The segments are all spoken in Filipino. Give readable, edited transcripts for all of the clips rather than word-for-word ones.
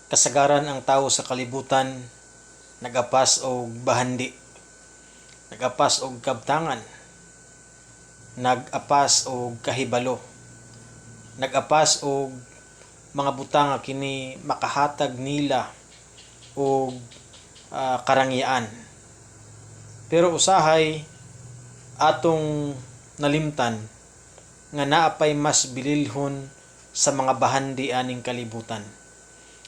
Kasagaran ang tawo sa kalibutan nagapas og bahandi, nagapas og kabtangan, nagapas og kahibalo, nagapas og mga butang nga kini makahatag nila og karangyaan. Pero usahay atong nalimtan nga naapay mas bililhon sa mga bahandi aning kalibutan.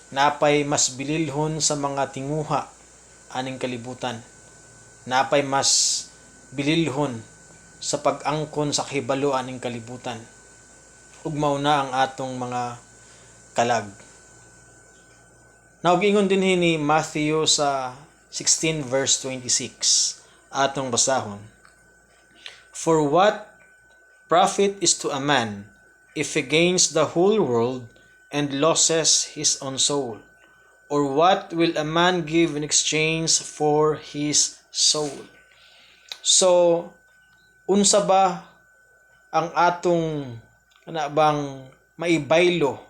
Naapay mas bililhon sa mga tinguha aning kalibutan. Naapay mas bililhon sa pag-angkon sa kahibalo aning kalibutan. Ug mao na ang atong mga kalag. Naugingon din ni Matthew sa 16 verse 26 atong basahon. For what profit is to a man if he gains the whole world and loses his own soul? Or what will a man give in exchange for his soul? So, unsa ba ang atong bang maibaylo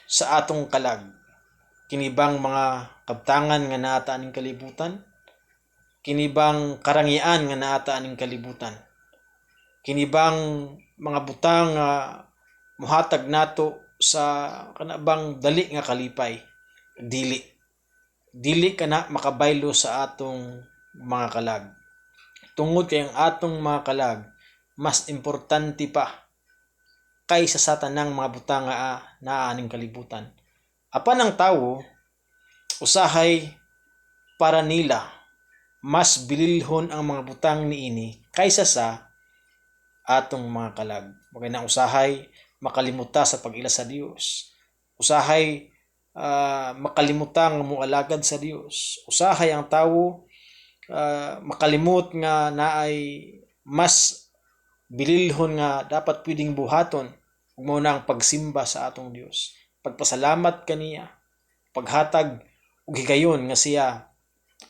sa atong kalag? Kini bang mga kabtangan nga naata aning kalibutan? Kini bang karangyaan nga naata aning kalibutan? Kini bang mga butang nga muhatag nato sa kanabang dali nga kalipay? Dili kana makabaylo sa atong mga kalag. Tungod kay ang atong mga kalag mas importante pa kaysa sa tanang mga butang nga naaning kalibutan. Apan ang tawo usahay para nila mas bililhon ang mga butang niini kaysa sa atong mga kalag. Bagay na usahay makalimuta sa pag-ila sa Dios. Usahay makalimutan nga moalagad sa Dios. Usahay ang tawo makalimot nga naay mas bililhon nga dapat pwedeng buhaton ug mao na ang pagsimba sa atong Dios. Pagpasalamat kaniya, paghatag og higayon nga siya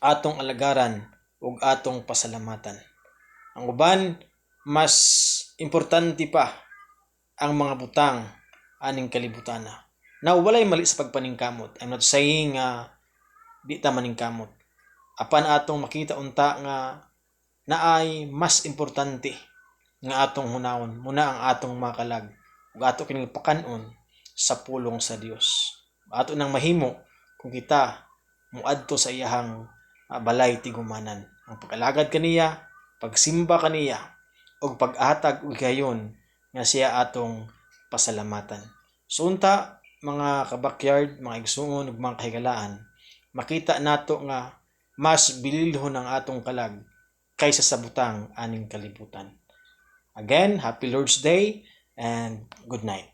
atong alagaran ug atong pasalamatan. Ang uban mas importante pa ang mga butang aning kalibutana. Now, walay mali sa pagpaningkamot. I'm not saying di ta maningkamot. Apan atong makita unta nga naay mas importante nga atong hunahon muna ang atong mga kalag ug ato kining pakanon sa pulong sa Dios. Ato nang mahimo kung kita muadto sa iyahang balay tigumanan. Ang pag-alagad kaniya, pagsimba kaniya, ug pag-atag og gayon nga siya atong pasalamatan. So unta mga kabakyard, mga igsuon ug mga kahigalaan, makita nato nga mas bililhon ang atong kalag kaysa sa butang aning kalibutan. Again, happy Lord's Day and good night.